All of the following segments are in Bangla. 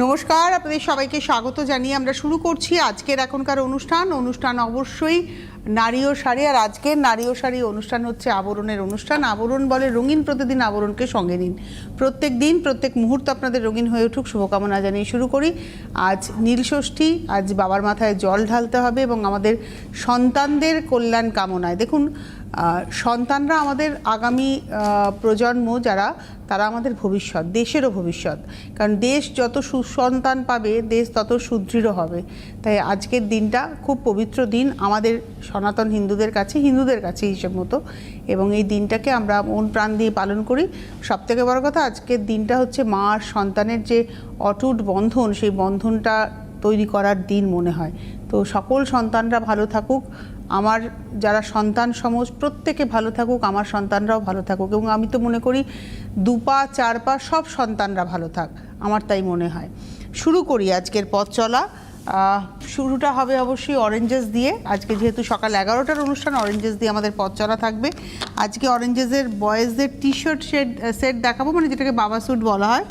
নমস্কার, আপনাদের সবাইকে স্বাগত জানিয়ে আমরা শুরু করছি আজকের এখনকার অনুষ্ঠান অবশ্যই নারী ও শাড়ি। আর আজকের নারী ও শাড়ি অনুষ্ঠান হচ্ছে আবরণের অনুষ্ঠান। আবরণ বলে রঙিন প্রতিদিন, আবরণকে সঙ্গে নিন। প্রত্যেক দিন প্রত্যেক মুহূর্ত আপনাদের রঙিন হয়ে উঠুক, শুভকামনা জানিয়ে শুরু করি। আজ নীলষষ্ঠী, আজ বাবার মাথায় জল ঢালতে হবে এবং আমাদের সন্তানদের কল্যাণ কামনায়। দেখুন, সন্তানরা আমাদের আগামী প্রজন্ম যারা, তারা আমাদের ভবিষ্যৎ, দেশেরও ভবিষ্যৎ। কারণ দেশ যত সুসন্তান পাবে, দেশ তত সুদৃঢ় হবে। তাই আজকের দিনটা খুব পবিত্র দিন আমাদের সনাতন হিন্দুদের কাছে হিসেব মতো, এবং এই দিনটাকে আমরা মন প্রাণ দিয়ে পালন করি। সবথেকে বড় কথা, আজকের দিনটা হচ্ছে মা আর সন্তানের যে অটুট বন্ধন, সেই বন্ধনটা তৈরি করার দিন মনে হয়। তো সকল সন্তানরা ভালো থাকুক, আমার যারা সন্তান সমাজ প্রত্যেকে ভালো থাকুক, আমার সন্তানরাও ভালো থাকুক, এবং আমি তো মনে করি দুপা চার পা সব সন্তানরা ভালো থাক, আমার তাই মনে হয়। শুরু করি আজকের পথ চলা। শুরুটা হবে অবশ্যই অরেঞ্জেস দিয়ে। আজকে যেহেতু সকাল 11টার অনুষ্ঠান, অরেঞ্জেস দিয়ে আমাদের পথ চলা থাকবে। আজকে অরেঞ্জেসের বয়েজদের টি শার্ট সেট দেখাবো, মানে যেটাকে বাবা স্যুট বলা হয়,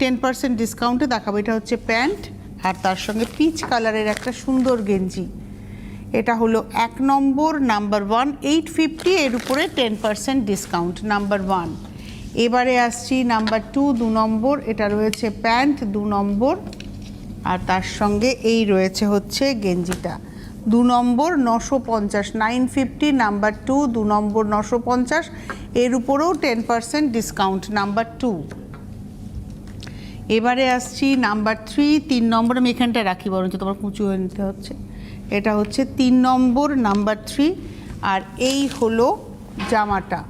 10% ডিসকাউন্টে দেখাবো। এটা হচ্ছে প্যান্ট, আর তার সঙ্গে পিচ কালারের একটা সুন্দর গেঞ্জি। এটা হলো 1 নম্বর, নাম্বার 1, 850, এর উপরে 10% ডিসকাউন্ট, নাম্বার 1। এবারে আসছি নাম্বার 2, 2 নম্বর। এটা রয়েছে প্যান্ট 2 নম্বর, আর তার সঙ্গে এই রয়েছে হচ্ছে গেঞ্জিটা 2 নম্বর, 950, 950, নাম্বার 2, 2 নম্বর 950, এর উপরেও 10% ডিসকাউন্ট, নাম্বার 2। এবারে আসছি নাম্বার 3, 3 নম্বর। আমি এখানটা রাখি, বরঞ্চ তোমার কুঁচু হয়ে নিতে হচ্ছে। এটা হচ্ছে 3 নম্বর, নাম্বার 3। আর এই হলো জামাটা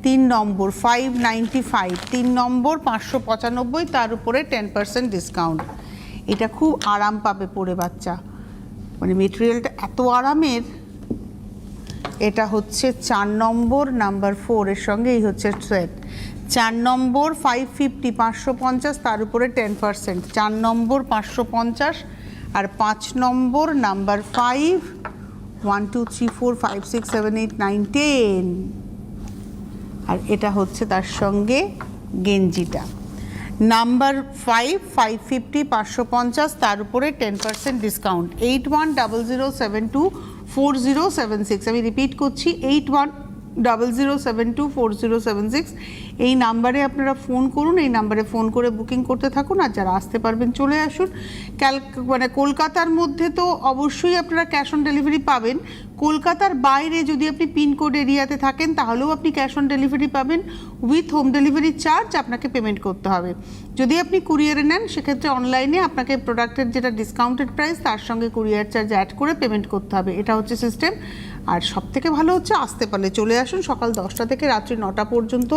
3 নম্বর, 595, 3 নম্বর 595, তার উপরে 10% ডিসকাউন্ট। এটা খুব আরাম পাবে পরে বাচ্চা, মানে মেটেরিয়ালটা এত আরামের। এটা হচ্ছে 4 নম্বর, নাম্বার 4, এর সঙ্গে এই হচ্ছে সেট। 4 নম্বর 550, 550, তার উপরে 10%, 4 নম্বর 550, আর 5 নম্বর নাম্বার 5, 1 2 3 4 5 6 7 8 9 10, আর এটা হচ্ছে তার সঙ্গে গেঞ্জিটা। নাম্বার 5, 550, 550, তার উপরে 10% ডিসকাউন্ট। 8100724076, আমি রিপিট করছি, 8100724076, এই নাম্বারে আপনারা ফোন করুন। এই নাম্বারে ফোন করে বুকিং করতে থাকুন, আর যারা আসতে পারবেন চলে আসুন। মানে কলকাতার মধ্যে তো অবশ্যই আপনারা ক্যাশ অন ডেলিভারি পাবেন। কলকাতার বাইরে যদি আপনি পিনকোড এরিয়াতে থাকেন, তাহলেও আপনি ক্যাশ অন ডেলিভারি পাবেন, উইথ হোম ডেলিভারি চার্জ আপনাকে পেমেন্ট করতে হবে। যদি আপনি কুরিয়ারে নেন, সেক্ষেত্রে অনলাইনে আপনাকে প্রোডাক্টের যেটা ডিসকাউন্টেড প্রাইস, তার সঙ্গে কুরিয়ার চার্জ অ্যাড করে পেমেন্ট করতে হবে। এটা হচ্ছে সিস্টেম। আর সবথেকে ভালো হচ্ছে আসতে পারলে চলে আসুন। সকাল 10টা থেকে রাত্রি 9টা পর্যন্ত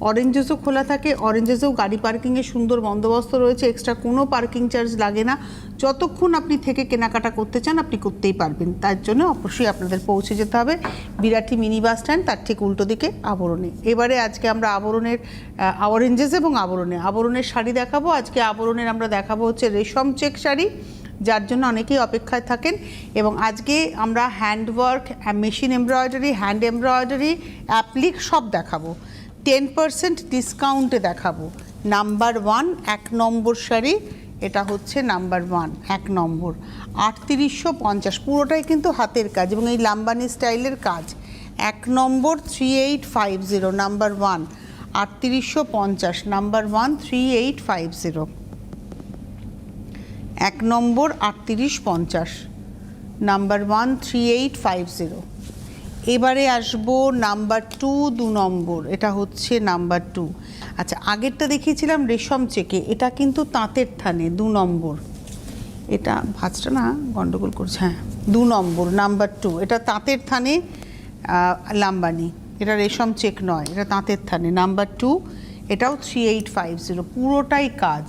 অরেঞ্জেসও খোলা থাকে। অরেঞ্জেসেও গাড়ি পার্কিংয়ের সুন্দর বন্দোবস্ত রয়েছে, এক্সট্রা কোনো পার্কিং চার্জ লাগে না। যতক্ষণ আপনি থেকে কেনাকাটা করতে চান আপনি করতেই পারবেন। তার জন্য অবশ্যই আপনাদের পৌঁছে যেতে হবে বিরাটি মিনি বাস স্ট্যান্ড, তার ঠিক উল্টো দিকে আবরণে। এবারে আজকে আমরা অরেঞ্জেস এবং আবরণের শাড়ি দেখাবো। আজকে আবরণের আমরা দেখাবো হচ্ছে রেশম চেক শাড়ি, যার জন্য অনেকেই অপেক্ষায় থাকেন। এবং আজকে আমরা handwork, machine embroidery, hand embroidery, applique সব দেখাবো। 10% ডিসকাউন্টে দেখাবো। নাম্বার 1, 1 নম্বর শাড়ি, এটা হচ্ছে নাম্বার 1, 1 নম্বর, 3850, পুরোটাই কিন্তু হাতের কাজ এবং এই লাম্বানি স্টাইলের কাজ। 1 নম্বর 3850, নাম্বার 1, 3850, নাম্বার 1, 3850, 1 নম্বর 3850, নাম্বার 1, 3850। এবারে আসবো নাম্বার 2, 2 নম্বর, এটা হচ্ছে নাম্বার 2। আচ্ছা, আগেরটা দেখিয়েছিলাম রেশম চেকে, এটা কিন্তু তাঁতের থানে 2 নম্বর। এটা ভাঁজটা না গন্ডগোল করছে, হ্যাঁ 2 নম্বর, নাম্বার 2। এটা তাঁতের থানে লাম্বানি, এটা রেশম চেক নয়, এটা তাঁতের থানে, নাম্বার 2। এটাও 3850, পুরোটাই কাজ।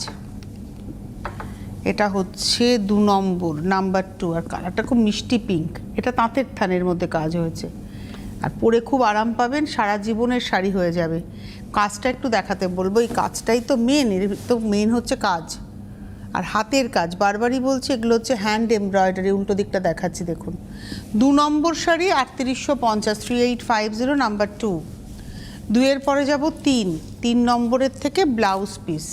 এটা হচ্ছে 2 নম্বর, নাম্বার 2, আর কালারটা খুব মিষ্টি পিঙ্ক। এটা তাঁতের থানের মধ্যে কাজ হয়েছে, আর পরে খুব আরাম পাবেন, সারা জীবনের শাড়ি হয়ে যাবে। কাজটা একটু দেখাতে বলবো, এই কাজটাই তো মেন, এর তো মেন হচ্ছে কাজ আর হাতের কাজ। বারবারই বলছি, এগুলো হচ্ছে হ্যান্ড এমব্রয়ডারি। উল্টো দিকটা দেখাচ্ছি দেখুন। 2 নম্বর শাড়ি 3850, 3850, নাম্বার 2। 2 এর পরে যাব 3 নম্বরের থেকে ব্লাউজ পিস,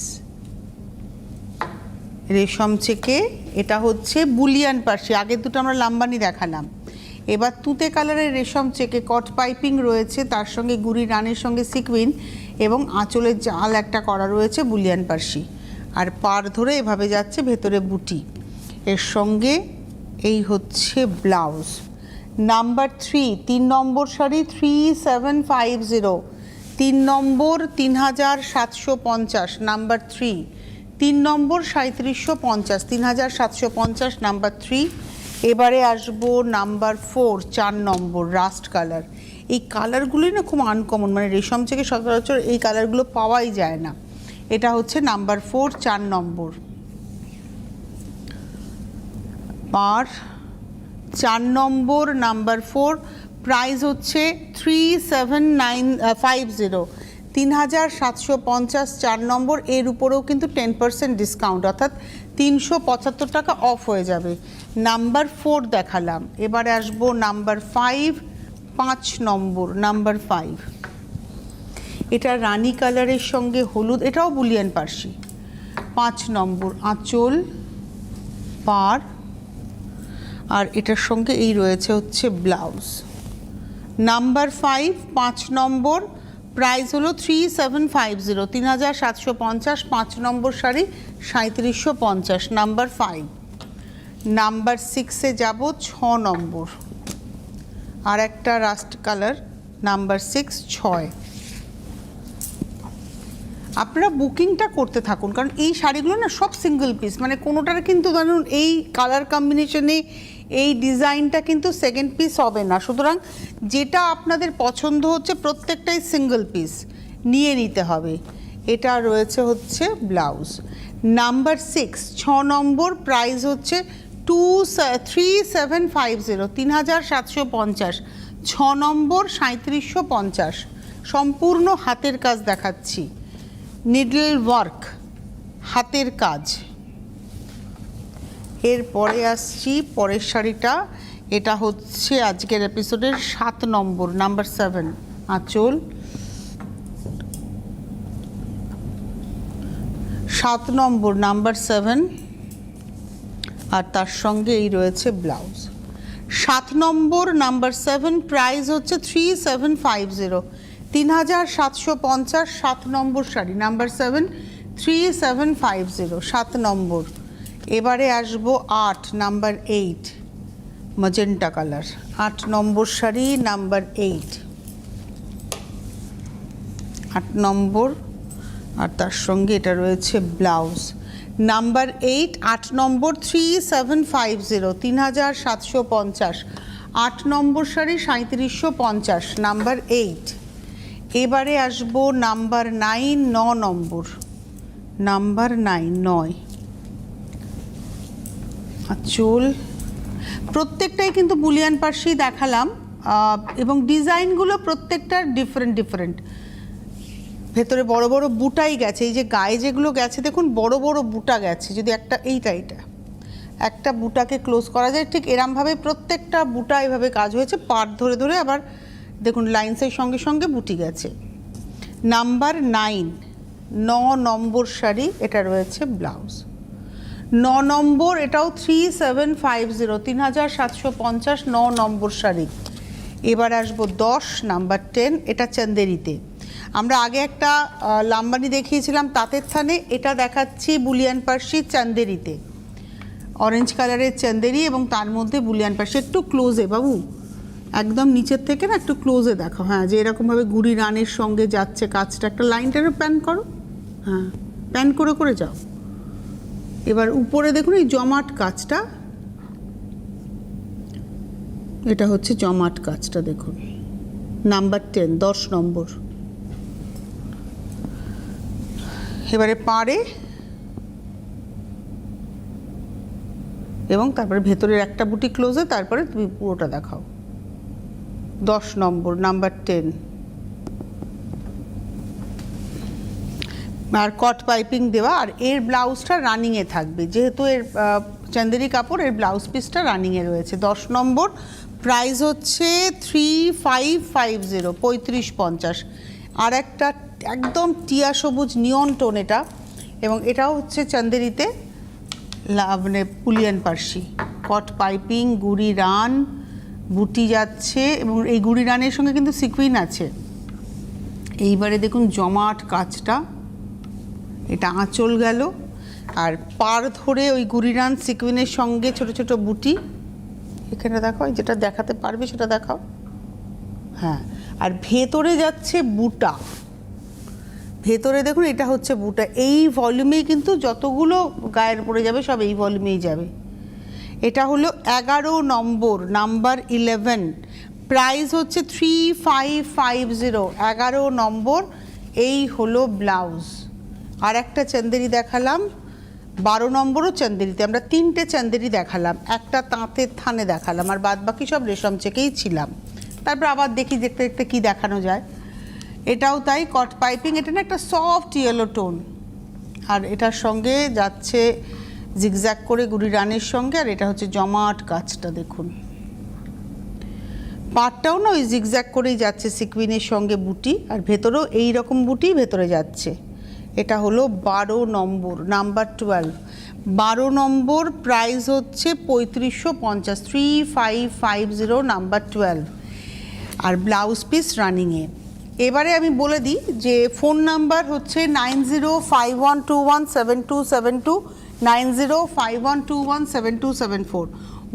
রেশম চেকে, এটা হচ্ছে বুলিয়ান পার্সি, আগের দুটো আমরা লাম্বানি দেখালাম। এবার তুতে কালারের রেশম চেকে কট পাইপিং রয়েছে, তার সঙ্গে গুড়ি রানের সঙ্গে সিকুইন এবং আঁচলের জাল একটা করা রয়েছে বুলিয়ান পার্সি। আর পাড় ধরে এভাবে যাচ্ছে, ভেতরে বুটি। এর সঙ্গে এই হচ্ছে ব্লাউজ। নাম্বার 3, 3 নম্বর শাড়ি 3750, 3 নম্বর 3750, নাম্বার 3, 3 নম্বর 3750, 3750, নাম্বার 3। এবারে আসবো নাম্বার 4, 4 নম্বর রাস্ট কালার। এই কালারগুলোই না খুব আনকমন, মানে রেশম থেকে সচরাচর এই কালারগুলো পাওয়াই যায় না। এটা হচ্ছে নাম্বার 4, 4 নম্বর। পার 4 নম্বর নাম্বার 4, প্রাইস হচ্ছে 3750, 3750, 4 নম্বর। এর উপরেও কিন্তু 10% ডিসকাউন্ট, অর্থাৎ 375 টাকা অফ হয়ে যাবে। নাম্বার 4 দেখালাম, এবারে আসবো নাম্বার 5, 5 নম্বর, নাম্বার 5। এটা রানী কালারের সঙ্গে হলুদ, এটাও বুলিয়ান পার্সি। 5 নম্বর আঁচল, পাড়, আর এটার সঙ্গে এই রয়েছে হচ্ছে ব্লাউজ। নাম্বার 5, 5 নম্বর, প্রাইস হলো 3750, 3750, 5 নম্বর শাড়ি 3750, নাম্বার 5। নাম্বার 6-এ যাব, 6 নম্বর, আর একটা রাস্ট কালার, নাম্বার 6, 6। আপনারা বুকিংটা করতে থাকুন, কারণ এই শাড়িগুলো না সব সিঙ্গেল পিস, মানে কোনোটার কিন্তু ধরুন এই কালার কম্বিনেশনে এই ডিজাইনটা কিন্তু সেকেন্ড পিস হবে না। সুতরাং যেটা আপনাদের পছন্দ হচ্ছে প্রত্যেকটাই সিঙ্গেল পিস নিয়ে নিতে হবে। এটা রয়েছে হচ্ছে ব্লাউজ। নাম্বার 6, 6 নম্বর, প্রাইস হচ্ছে 3750, 3750, 6 নম্বর 3750। সম্পূর্ণ হাতের কাজ দেখাচ্ছি, নিডল ওয়ার্ক, হাতের কাজ। এরপরে আসছি পরের শাড়িটা, এটা হচ্ছে আজকের এপিসোডের 7 নম্বর, নাম্বার 7, আঁচল, 7 নম্বর নাম্বার 7, আর তার সঙ্গে এই রয়েছে ব্লাউজ। 7 নম্বর নাম্বার 7, প্রাইস হচ্ছে 3750, 3750, 7 নম্বর শাড়ি, নাম্বার 7, 3750, 7 নম্বর। এবারে আসবো 8, নাম্বার 8, ম্যাজেন্টা কালার, 8 নম্বর শাড়ি, নাম্বার 8, 8 নম্বর, আর তার সঙ্গে এটা রয়েছে ব্লাউজ। নাম্বার 8, 8 নম্বর 3750, 3750, 8 নম্বর শাড়ি 3750, নাম্বার 8। এবারে আসবো নাম্বার 9, 9 নম্বর, নাম্বার 9, 9, আঁচল। প্রত্যেকটাই কিন্তু বুলিয়ান পার্সি দেখালাম, এবং ডিজাইনগুলো প্রত্যেকটার ডিফারেন্ট ডিফারেন্ট। ভেতরে বড় বড় বুটাই গেছে, এই যে গায়ে যেগুলো গেছে দেখুন বড় বড় বুটা গেছে। যদি একটা এইটা একটা বুটাকে ক্লোজ করা যায় ঠিক এরমভাবে প্রত্যেকটা বুটা এভাবে কাজ হয়েছে, পাট ধরে ধরে আবার দেখুন লাইন্সের সঙ্গে সঙ্গে বুটি গেছে। নাম্বার 9, 9 নম্বর শাড়ি, এটা রয়েছে ব্লাউজ। 9 নম্বর, এটাও 3750, 3750, 9 নম্বর শাড়ি। এবার আসবো 10, নাম্বার 10, এটা চান্দেরিতে। আমরা আগে একটা লাম্বানি দেখিয়েছিলাম তাঁতের থানে, এটা দেখাচ্ছি বুলিয়ান পার্সি চান্দেরিতে, অরেঞ্জ কালারের চান্দেরি এবং তার মধ্যে বুলিয়ান পার্সি। একটু ক্লোজে বাবু, একদম নিচের থেকে না একটু ক্লোজে দেখো, হ্যাঁ, যে এরকমভাবে গুড়ি রানের সঙ্গে যাচ্ছে কাজটা, একটা লাইনটারও প্যান করো, হ্যাঁ প্যান করে করে যাও। এবার উপরে দেখুন এই জমাট কাজটা, এটা হচ্ছে জমাট কাজটা দেখুন, নাম্বার 10, 10 নম্বর। এবারে পাড়ে এবং তারপরে ভেতরের একটা বুটি ক্লোজে, তারপরে তুমি পুরোটা দেখাও। 10 নম্বর, নাম্বার 10। আর কট পাইপিং দেওয়া, আর এর ব্লাউজটা রানিংয়ে থাকবে, যেহেতু এর চান্দেরি কাপড়, এর ব্লাউজ পিসটা রানিংয়ে রয়েছে। 10 নম্বর, প্রাইস হচ্ছে 3550, 3550। আর একটা একদম টিয়া সবুজ নিয়ন টোন এটা, এবং এটাও হচ্ছে চান্দেরিতে, মানে পুলিয়ান পার্সি, কট পাইপিং, গুড়ি রান, বুটি যাচ্ছে এবং এই গুড়ি রানের সঙ্গে কিন্তু সিকুইন আছে। এইবারে দেখুন জমাট কাজটা, এটা আঁচল গেল, আর পার ধরে ওই গুড়ি রান সিকুইনের সঙ্গে ছোট ছোট বুটি। এখানে দেখাও, যেটা দেখাতে পারবে সেটা দেখাও। হ্যাঁ, আর ভেতরে যাচ্ছে বুটা, ভেতরে দেখুন এটা হচ্ছে বুটা। এই ভলিউমেই কিন্তু যতগুলো গায়ের পড়ে যাবে সব এই ভলিউমেই যাবে। এটা হলো 11 নম্বর, নাম্বার 11, প্রাইস হচ্ছে 3550, 11 নম্বর। এই হলো ব্লাউজ। আর একটা চান্দেরি দেখালাম, 12 নম্বরও চান্দেরিতে। আমরা 3টে চান্দেরি দেখালাম, একটা তাঁতের থানে দেখালাম, আর বাদ বাকি সব রেশম চেকেই ছিলাম। তারপর আবার দেখি দেখতে দেখতে কী দেখানো যায়। এটাও তাই, কট পাইপিং, এটা না একটা সফট ইয়েলো টোন, আর এটার সঙ্গে যাচ্ছে জিগজ্যাগ করে গুড়ি রানের সঙ্গে, আর এটা হচ্ছে জমাট কাজটা দেখুন। পাটটাও না ওই জিগজ্যাগ করেই যাচ্ছে সিকুইনের সঙ্গে বুটি, আর ভেতরেও এই রকম বুটি ভেতরে যাচ্ছে। এটা হলো 12 নম্বর, নাম্বার 12, 12 নম্বর, প্রাইস হচ্ছে 3550, 3550, নাম্বার 12, আর ব্লাউজ পিস রানিংয়ে। এবারে আমি বলে দিই যে ফোন নাম্বার হচ্ছে 9051217272, 9051217274,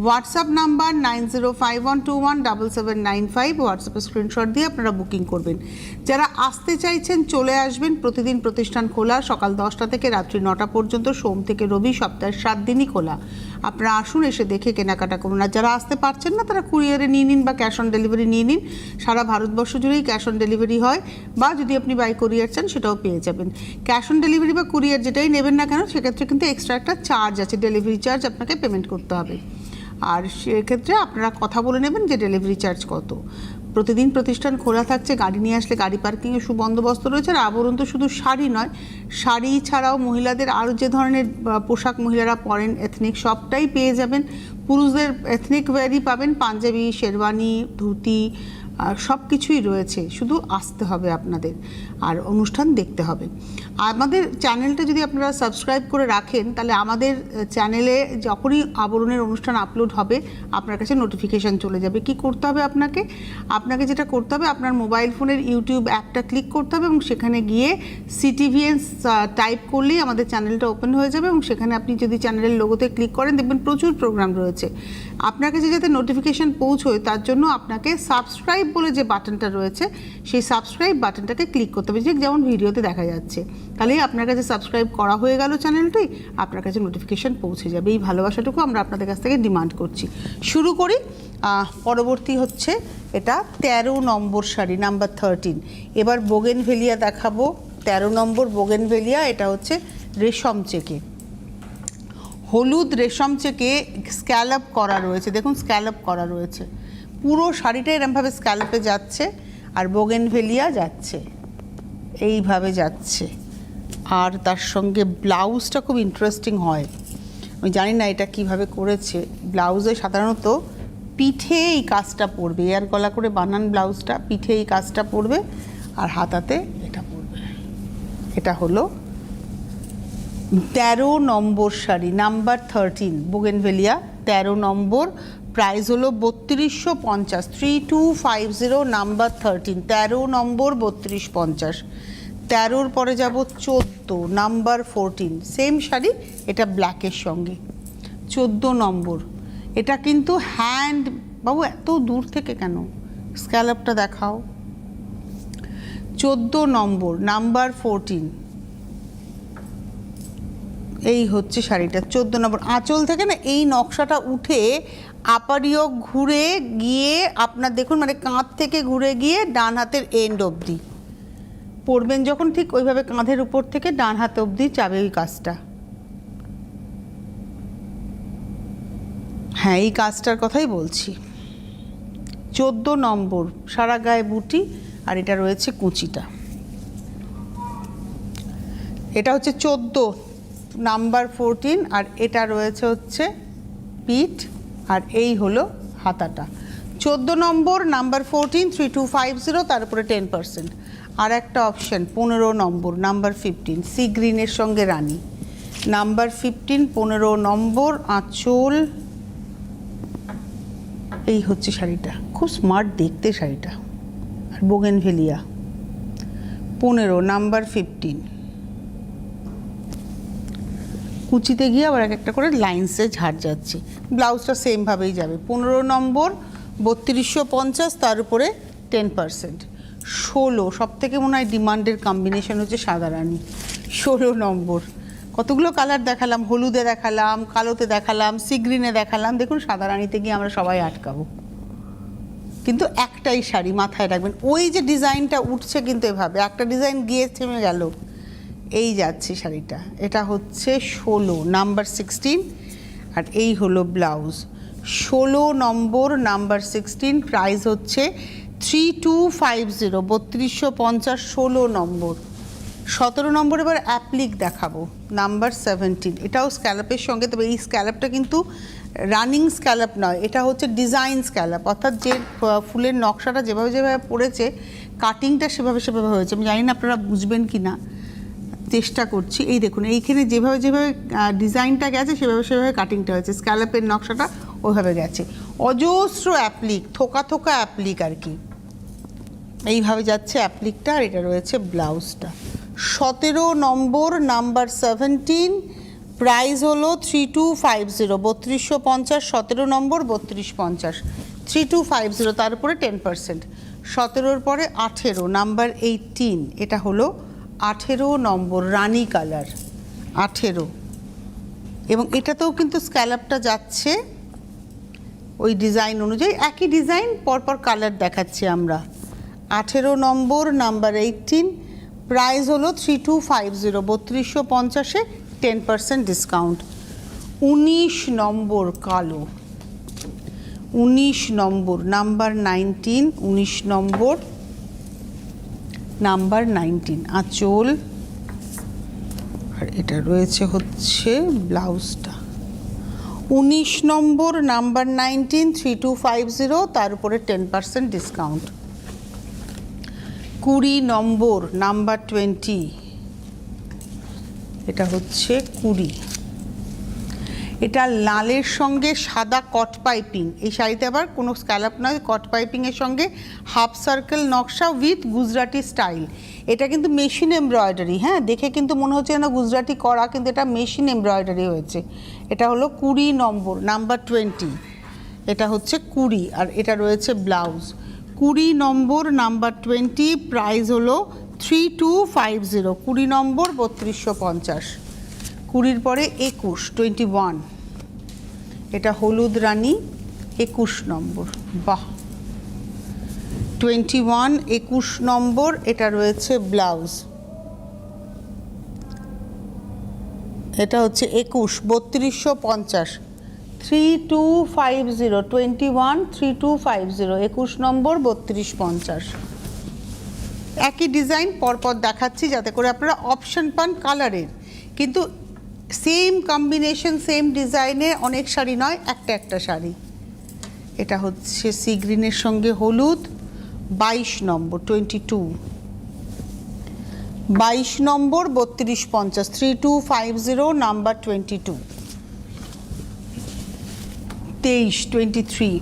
হোয়াটসঅ্যাপ নাম্বার 9051217795, হোয়াটসঅ্যাপে স্ক্রিনশট দিয়ে আপনারা বুকিং করবেন। যারা আসতে চাইছেন চলে আসবেন। প্রতিদিন প্রতিষ্ঠান খোলা, সকাল 10টা থেকে রাত্রি 9টা পর্যন্ত, সোম থেকে রবি, সপ্তাহের 7 দিনই খোলা। আপনারা আসুন, এসে দেখে কেনাকাটা করুন। আর যারা আসতে পারছেন না তারা কুরিয়ারে নিয়ে নিন বা ক্যাশ অন ডেলিভারি নিয়ে নিন। সারা ভারতবর্ষ জুড়েই ক্যাশ অন ডেলিভারি হয়, বা যদি আপনি বাই কুরিয়ার চান সেটাও পেয়ে যাবেন। ক্যাশ অন ডেলিভারি বা কুরিয়ার যেটাই নেবেন না কেন সেক্ষেত্রে কিন্তু এক্সট্রা একটা চার্জ আছে, ডেলিভারি চার্জ আপনাকে পেমেন্ট করতে হবে। আর সেক্ষেত্রে আপনারা কথা বলে নেবেন যে ডেলিভারি চার্জ কত। প্রতিদিন প্রতিষ্ঠান খোলা থাকছে, গাড়ি নিয়ে আসলে গাড়ি পার্কিংয়ের সুবন্দোবস্ত রয়েছে। আর আবরণ তো শুধু শাড়ি নয়, শাড়ি ছাড়াও মহিলাদের আরও যে ধরনের পোশাক মহিলারা পরেন এথনিক, সবটাই পেয়ে যাবেন। পুরুষদের এথনিক ওয়্যারই পাবেন, পাঞ্জাবি, শেরওয়ানি, ধুতি, সব কিছুই রয়েছে। শুধু আসতে হবে আপনাদের, আর অনুষ্ঠান দেখতে হবে। আমাদের চ্যানেলটা যদি আপনারা সাবস্ক্রাইব করে রাখেন তাহলে আমাদের চ্যানেলে যখনই আবরণের অনুষ্ঠান আপলোড হবে আপনার কাছে নোটিফিকেশান চলে যাবে। কি করতে হবে আপনাকে যেটা করতে হবে, আপনার মোবাইল ফোনের ইউটিউব অ্যাপটা ক্লিক করতে হবে এবং সেখানে গিয়ে CTVN টাইপ করলেই আমাদের চ্যানেলটা ওপেন হয়ে যাবে। এবং সেখানে আপনি যদি চ্যানেলের লোগোতে ক্লিক করেন দেখবেন প্রচুর প্রোগ্রাম রয়েছে। আপনার কাছে যাতে নোটিফিকেশান পৌঁছয় তার জন্য আপনাকে সাবস্ক্রাইব বলে যে বাটনটা রয়েছে সেই সাবস্ক্রাইব বাটনটাকে ক্লিক করতে হবে, যেমন ভিডিওতে দেখা যাচ্ছে। তাহলেই আপনার কাছে সাবস্ক্রাইব করা হয়ে গেল চ্যানেলটি, আপনার কাছে নোটিফিকেশান পৌঁছে যাবে। এই ভালোবাসাটুকু আমরা আপনাদের কাছ থেকে ডিমান্ড করছি। শুরু করি। পরবর্তী হচ্ছে এটা 13 নম্বর শাড়ি, নাম্বার 13। এবার বোগেনভেলিয়া দেখাবো, 13 নম্বর বোগেনভেলিয়া। এটা হচ্ছে রেশম চেকে, হলুদ রেশম চেকে স্ক্যালপ করা রয়েছে। দেখুন স্ক্যালপ করা রয়েছে, পুরো শাড়িটা এরমভাবে স্ক্যালপে যাচ্ছে, আর বোগেনভেলিয়া যাচ্ছে এইভাবে যাচ্ছে। আর তার সঙ্গে ব্লাউজটা খুব ইন্টারেস্টিং হয়। আমি জানি না এটা কিভাবে করেছে। ব্লাউজে সাধারণত পিঠে এই কাজটা পড়বে, এয়ার গলা করে বানান ব্লাউজটা, পিঠে এই কাজটা পড়বে, আর হাতাতে এটা পড়বে। এটা হলো 13 নম্বর শাড়ি, নাম্বার 13, বোগেনভেলিয়া, 13 নম্বর, প্রাইস হলো 3250, 3250, নাম্বার 13, 13 নম্বর, 3250। 13-র পরে যাব 14, নাম্বার 14, সেম শাড়ি, এটা ব্ল্যাকের সঙ্গে, 14 নম্বর। এটা কিন্তু হ্যান্ড, বাবু এত দূর থেকে কেন, স্ক্যালপটা দেখাও। 14 নম্বর, নাম্বার 14, এই হচ্ছে শাড়িটা 14 নম্বর। আঁচল থেকে না এই নকশাটা উঠে আপারিও ঘুরে গিয়ে আপনার দেখুন মানে কাঁধ থেকে ঘুরে গিয়ে ডান হাতের এন্ড অবধি পরবেন যখন, ঠিক ওইভাবে কাঁধের উপর থেকে ডান হাত অবধি যাবে ওই কাজটা। হ্যাঁ, এই কাজটার কথাই বলছি। 14 নম্বর, সারা গায়ে বুটি, আর এটা রয়েছে কুচিটা। এটা হচ্ছে 14, নাম্বার 14, আর এটা রয়েছে হচ্ছে পিঠ, আর এই হলো হাতাটা। 14 নম্বর, নাম্বার 14, 3250, তার উপরে 10%। আর একটা অপশান 15 নম্বর, নাম্বার 15, সি গ্রিনের সঙ্গে রানী, নাম্বার 15, 15 নম্বর আঁচল। এই হচ্ছে শাড়িটা, খুব স্মার্ট দেখতে শাড়িটা, আর বোগেনভেলিয়া। 15 নাম্বার 15। কুচিতে গিয়ে আবার এক একটা করে লাইন্সে ঝাড় যাচ্ছে। ব্লাউজটা সেমভাবেই যাবে। 15 নম্বর 3250, তার উপরে 10%। 16 সব থেকে মনে হয় ডিমান্ডের কম্বিনেশন হচ্ছে সাদা রানী। 16 নম্বর। কতগুলো কালার দেখালাম, হলুদে দেখালাম, কালোতে দেখালাম, সি গ্রিনে দেখালাম। দেখুন সাদা রানীতে গিয়ে আমরা সবাই আটকাবো, কিন্তু একটাই শাড়ি, মাথায় রাখবেন। ওই যে ডিজাইনটা উঠছে কিন্তু এভাবে, একটা ডিজাইন গিয়ে থেমে গেল, এই যাচ্ছে শাড়িটা। এটা হচ্ছে 16 নাম্বার 16, আর এই হলো ব্লাউজ। 16 নম্বর নাম্বার 16, প্রাইস হচ্ছে 3250, 3250। 16 নম্বর। 17 নম্বর এবার অ্যাপ্লিক দেখাবো, নাম্বার 17। এটাও স্ক্যালাপের সঙ্গে, তবে এই স্ক্যালাপটা কিন্তু রানিং স্ক্যালাপ নয়, এটা হচ্ছে ডিজাইন স্ক্যালাপ, অর্থাৎ যে ফুলের নকশাটা যেভাবে যেভাবে পড়েছে, কাটিংটা সেভাবে সেভাবে হয়েছে। আমি জানি না আপনারা বুঝবেন কি না, চেষ্টা করছি। এই দেখুন, এইখানে যেভাবে যেভাবে ডিজাইনটা গেছে সেভাবে সেভাবে কাটিংটা হয়েছে, স্ক্যালাপের নকশাটা ওইভাবে গেছে। অজস্র অ্যাপ্লিক, থোকা থোকা অ্যাপ্লিক আর কি, এইভাবে যাচ্ছে অ্যাপ্লিকটা। আর এটা রয়েছে ব্লাউজটা। 17 নম্বর নাম্বার 17, প্রাইস হলো 3250, 3250। 17 নম্বর 3250, 3250, তার উপরে 10%। 17-র পরে 18 নাম্বার 18, এটা হলো 18 নম্বর রানী কালার। 18, এবং এটাতেও কিন্তু স্ক্যালাপটা যাচ্ছে ওই ডিজাইন অনুযায়ী, একই ডিজাইন, পরপর কালার দেখাচ্ছি আমরা। 18 নম্বর নাম্বার 18, প্রাইস হলো 3250, 3250-এ 10% ডিসকাউন্ট। 19 নম্বর কালো, 19 নম্বর নাম্বার 19, 19 নম্বর নাম্বার 19 আঁচল, আর এটা রয়েছে হচ্ছে ব্লাউজটা। 19 নম্বর নাম্বার 19, 3250, তার উপরে 10% ডিসকাউন্ট। 20 নম্বর নাম্বার 20, এটা হচ্ছে 20। এটা লালের সঙ্গে সাদা কট পাইপিং। এই শাড়িতে আবার কোনো স্ক্যালাপ নয়, কট পাইপিংয়ের সঙ্গে হাফ সার্কেল নকশা উইথ গুজরাটি স্টাইল। এটা কিন্তু মেশিন এমব্রয়ডারি, হ্যাঁ, দেখে কিন্তু মনে হচ্ছে না গুজরাটি করা, কিন্তু এটা মেশিন এমব্রয়ডারি হয়েছে। এটা হলো 20 নম্বর নাম্বার 20, এটা হচ্ছে 20, আর এটা রয়েছে ব্লাউজ। 20 নম্বর নাম্বার 20, প্রাইস হলো 3250, 20 নম্বর 3250। 20-র পরে 21, 21, এটা হলুদ রানী, 21 নম্বর। বাহ, 21, 21 নম্বর, এটা রয়েছে ব্লাউজ। এটা হচ্ছে 21, 3250, 3250, 21, 3250, 21 নম্বর 3250। একই ডিজাইন পরপর দেখাচ্ছি যাতে করে আপনারা অপশন পান কালারের, কিন্তু সেম কম্বিনেশন, সেম ডিজাইনে অনেক শাড়ি নয়, একটা একটা শাড়ি। এটা হচ্ছে সি গ্রিনের সঙ্গে হলুদ, 22 নম্বর 22, 22 নম্বর 3250, 3250 নাম্বার 22। 23, 23,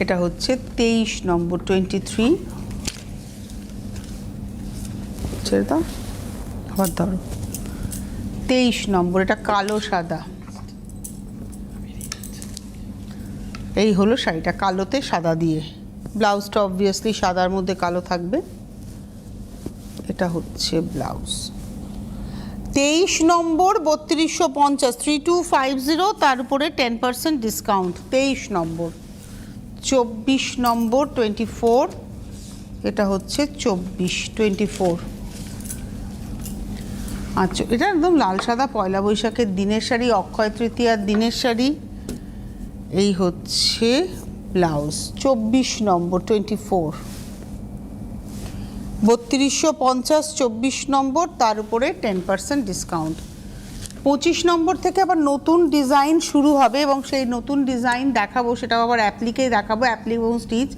এটা হচ্ছে 23 নম্বর 23। ছেড়ে দাও, আবার ধরো। 23 নম্বর, এটা কালো সাদা। এই হলো শাড়িটা, কালোতে সাদা দিয়ে। ব্লাউজটা অবভিয়াসলি সাদার মধ্যে কালো থাকবে। এটা হচ্ছে ব্লাউজ। 23 নম্বর 3250, 3250, তার উপরে 10% ডিসকাউন্ট। 23 নম্বর। 24 নম্বর 24, এটা হচ্ছে 24, 24। আচ্ছা, এটা একদম লাল সাদা পয়লা বৈশাখের দিনের শাড়ি, অক্ষয় তৃতীয়ার দিনের শাড়ি। এই হচ্ছে ব্লাউজ। 24 নম্বর 24, 3250, 24 নম্বর, তার উপরে 10% ডিসকাউন্ট। 25 নম্বর থেকে আবার নতুন ডিজাইন শুরু হবে, এবং সেই নতুন ডিজাইন দেখাবো, সেটাও আবার অ্যাপ্লিকেই দেখাবো, অ্যাপ্লিক এবং স্টিচ।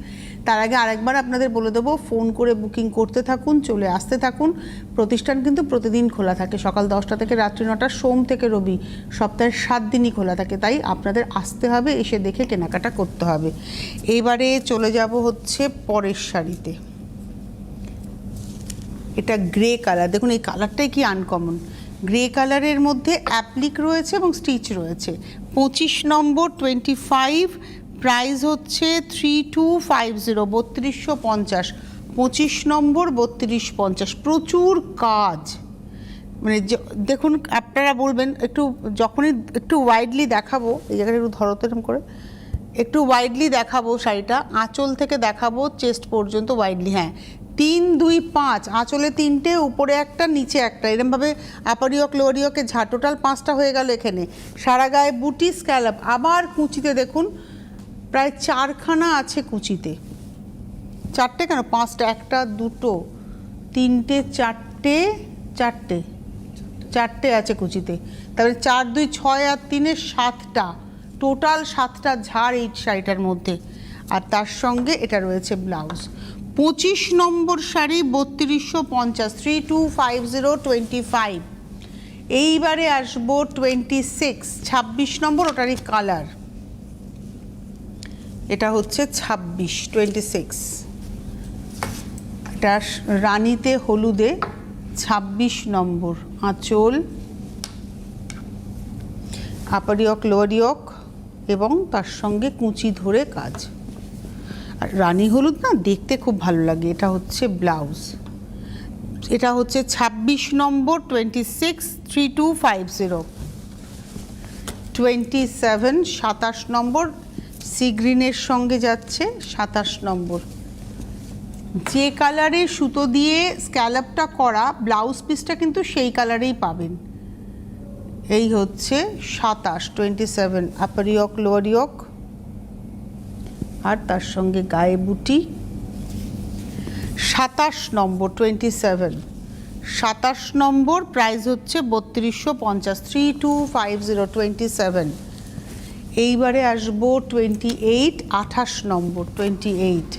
তার আগে আরেকবার আপনাদের বলে দেবো, ফোন করে বুকিং করতে থাকুন, চলে আসতে থাকুন। প্রতিষ্ঠান কিন্তু প্রতিদিন খোলা থাকে, সকাল 10টা থেকে রাত্রি 9টা, সোম থেকে রবি, সপ্তাহের 7 দিনই খোলা থাকে। তাই আপনাদের আসতে হবে, এসে দেখে কেনাকাটা করতে হবে। এইবারে চলে যাব হচ্ছে পরের শাড়িতে। এটা গ্রে কালার, দেখুন এই কালারটাই কি আনকমন। গ্রে কালারের মধ্যে অ্যাপ্লিক রয়েছে এবং স্টিচ রয়েছে। 25 নম্বর 25, প্রাইস হচ্ছে 3250, 3250। 25 নম্বর 3250, প্রচুর কাজ। মানে দেখুন, আপনারা বলবেন একটু, যখনই একটু ওয়াইডলি দেখাবো, এই জায়গাটা একটু ধরো তো এরকম করে, একটু ওয়াইডলি দেখাবো শাড়িটা, আঁচল থেকে দেখাবো চেস্ট পর্যন্ত ওয়াইডলি। হ্যাঁ, 3, 2, 5, আঁচলে 3টে, উপরে একটা, নিচে একটা, এরকমভাবে আপার ইয়ক লোয়ার ইয়কে টোটাল 5টা হয়ে গেল এখানে। সারা গায়ে বুটি, স্ক্যালপ, আবার কুচিতে দেখুন প্রায় 4খানা আছে কুচিতে। 4টে কেন, 5টা, 1টা 2টো 3টে 4টে 4টে আছে কুচিতে। তারপরে 4, 2, 6 আর 3 7টা, টোটাল 7টা ঝাড় এই শাড়িটার মধ্যে। আর তার সঙ্গে এটা রয়েছে ব্লাউজ। 25 নম্বর শাড়ি 3250, 3250, 25। এইবারে আসবো 26, 26 নম্বর, ওটারই কালার। এটা হচ্ছে 26। এটা রানীতে হলুদে, 26 নম্বর, আঁচল, আপার ইয়ক লোয়ার ইয়ক এবং তার সঙ্গে কুচি ধরে কাজ। আর রানী হলুদ না দেখতে খুব ভালো লাগে। এটা হচ্ছে ব্লাউজ। এটা হচ্ছে 26 নম্বর 26, 3250। 27, 27 নম্বর, সি গ্রিনের সঙ্গে যাচ্ছে, 27 নম্বর। যে কালারে সুতো দিয়ে স্ক্যালপটা করা, ব্লাউজ পিসটা কিন্তু সেই কালারেই পাবেন। এই হচ্ছে 27, 27, আপার ইয়ক লোয়ার ইয়ক আর তার সঙ্গে গায়ে বুটি। 27 নম্বর 27, 27 নম্বর, প্রাইস হচ্ছে 3250, 3250, 27। এইবারে আসবো 28, 28 নম্বর, 28,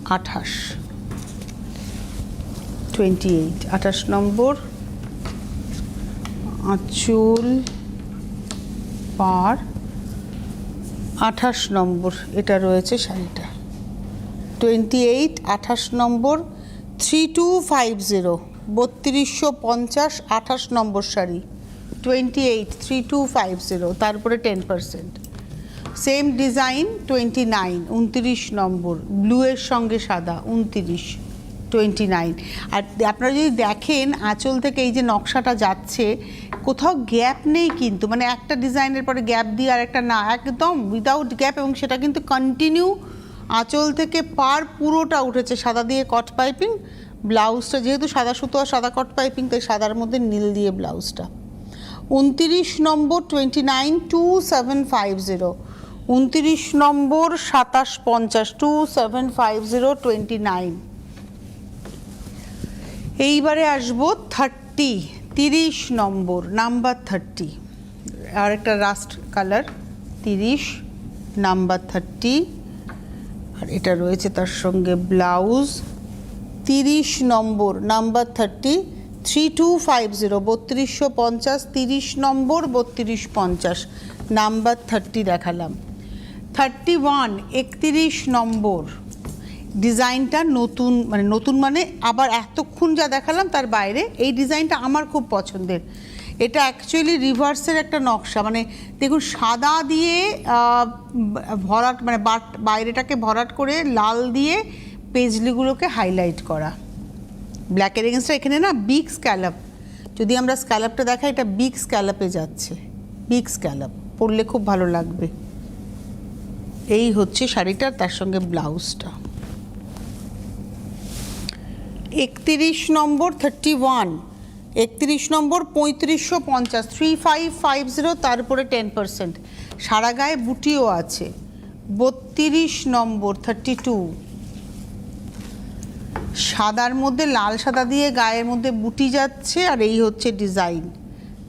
28 নম্বর, আঁচল পার, 28 নম্বর এটা রয়েছে শাড়িটা। 28, 28 নম্বর, 3250, 3250, 28 নম্বর শাড়ি। 28, 3250, তারপরে 10%। সেম ডিজাইন 29, 29 নম্বর, ব্লুয়ের সঙ্গে সাদা, 29, 29। আর আপনারা যদি দেখেন আঁচল থেকে এই যে নকশাটা যাচ্ছে, কোথাও গ্যাপ নেই কিন্তু, মানে একটা ডিজাইনের পরে গ্যাপ দিয়ে আর একটা না, একদম উইদাউট গ্যাপ, এবং সেটা কিন্তু কন্টিনিউ আঁচল থেকে পার পুরোটা উঠেছে সাদা দিয়ে কট পাইপিং। ব্লাউজটা যেহেতু সাদা সুতো আর সাদা কট পাইপিং, তাই সাদার মধ্যে নীল দিয়ে ব্লাউজটা। 29 নম্বর 29, 2750, 29 নম্বর 2750, 2750, 29। এইবারে আসবো 30 নম্বর, নাম্বার 30, আর একটা রাস্ট কালার, 30 নাম্বার 30। আর এটা রয়েছে তার সঙ্গে ব্লাউজ। 30 নম্বর নাম্বার 30, 3250, 3250, 30 নম্বর 3250, নাম্বার 30 দেখালাম। 31, 31 নম্বর, ডিজাইনটা নতুন, মানে নতুন মানে আবার এতক্ষণ যা দেখালাম তার বাইরে এই ডিজাইনটা আমার খুব পছন্দের। এটা অ্যাকচুয়ালি রিভার্সের একটা নকশা, মানে দেখুন সাদা দিয়ে ভরাট, মানে বাইরেটাকে ভরাট করে লাল দিয়ে পেজলিগুলোকে হাইলাইট করা। ব্ল্যাকের এগেন্সটা এখানে না বিগ স্ক্যালপ, যদি আমরা স্ক্যালপটা দেখাই, এটা বিগ স্ক্যালপে যাচ্ছে, বিগ স্ক্যালপ, পরলে খুব ভালো লাগবে। এই হচ্ছে শাড়িটার, তার সঙ্গে ব্লাউজটা। 31 নম্বর 31, 31 নম্বর 3550, 3550, তারপরে 10%, সারা গায়ে বুটিও আছে। 32 নম্বর 32, সাদার মধ্যে লাল সাদা দিয়ে গায়ের মধ্যে বুটি যাচ্ছে, আর এই হচ্ছে ডিজাইন।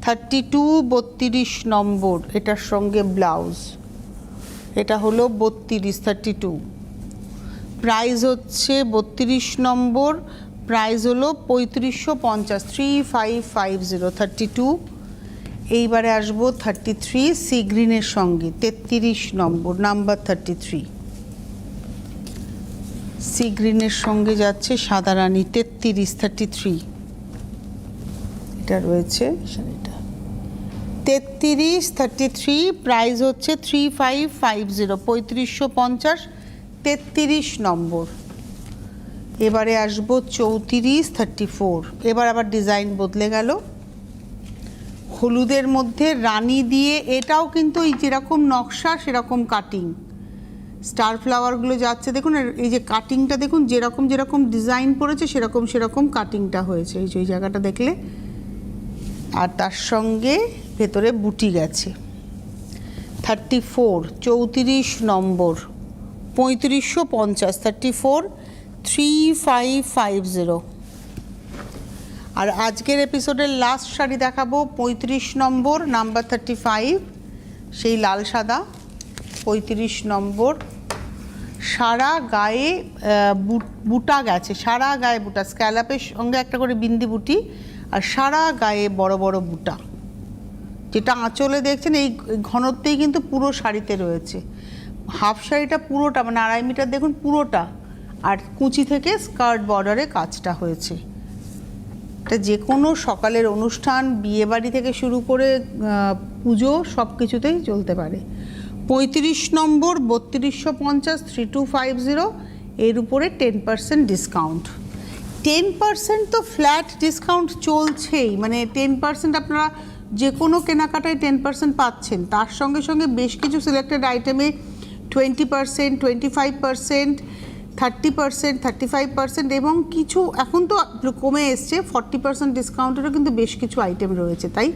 32, 32 নম্বর, এটার সঙ্গে ব্লাউজ। এটা হলো 32, 32। প্রাইস হচ্ছে 32 নম্বর, প্রাইস হলো 3550, 3550, 32। এইবারে আসবো 33 সি গ্রিনের সঙ্গে, 33 নম্বর, নাম্বার 33 সি গ্রিনের সঙ্গে যাচ্ছে সাদা রানী, 33 এটা রয়েছে শাড়িটা, 33 প্রাইস হচ্ছে 3550, 3550, 33 নম্বর। এবারে আসবো 34, এবার আবার ডিজাইন বদলে গেল, হলুদের মধ্যে রানী দিয়ে, এটাও কিন্তু এই যেরকম নকশা সেরকম কাটিং, স্টার ফ্লাওয়ারগুলো যাচ্ছে দেখুন, আর এই যে কাটিংটা দেখুন, যেরকম যেরকম ডিজাইন পড়েছে সেরকম সেরকম কাটিংটা হয়েছে, এই যে ওই জায়গাটা দেখলে, আর তার সঙ্গে ভেতরে বুটি গেছে। 34 নম্বর, 3550, 34, 3550। আর আজকের এপিসোডের লাস্ট শাড়ি দেখাবো 35 নম্বর, নাম্বার 35, সেই লাল সাদা, 35 নম্বর, সারা গায়ে বুটা গেছে, সারা গায়ে বুটা, স্ক্যালাপের সঙ্গে একটা করে বিন্দি বুটি, আর সারা গায়ে বড় বড় বুটা, যেটা আঁচলে দেখছেন এই ঘনত্বেই কিন্তু পুরো শাড়িতে রয়েছে। হাফ শাড়িটা পুরোটা মানে 2.5 মিটার দেখুন পুরোটা, আর কুচি থেকে স্কার্ট বর্ডারে কাজটা হয়েছে। এটা যে কোনো সকালের অনুষ্ঠান, বিয়েবাড়ি থেকে শুরু করে পুজো সব কিছুতেই চলতে পারে। 35 নম্বর, 3250, 3250, এর উপরে 10% ডিসকাউন্ট। 10% তো ফ্ল্যাট ডিসকাউন্ট চলছেই, মানে 10% আপনারা যে কোনো কেনাকাটায় 10% পাচ্ছেন, তার সঙ্গে সঙ্গে বেশ কিছু সিলেক্টেড আইটেমে 20%, 25%, 30%, 35%, এবং কিছু এখন তো কমে এসছে 40% ডিসকাউন্টেরও কিন্তু বেশ কিছু আইটেম রয়েছে। তাই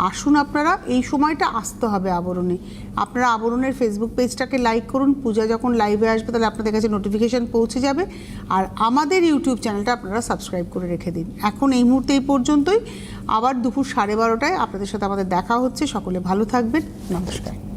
আসুন, আপনারা এই সময়টা আসতে হবে আবরণে। আপনারা আবরণের ফেসবুক পেজটাকে লাইক করুন, পূজা যখন লাইভে আসবে তাহলে আপনাদের কাছে নোটিফিকেশান পৌঁছে যাবে, আর আমাদের ইউটিউব চ্যানেলটা আপনারা সাবস্ক্রাইব করে রেখে দিন। এখন এই মুহূর্তে এই পর্যন্তই, আবার দুপুর 12:30টায় আপনাদের সাথে আমাদের দেখা হচ্ছে। সকলে ভালো থাকবেন, নমস্কার।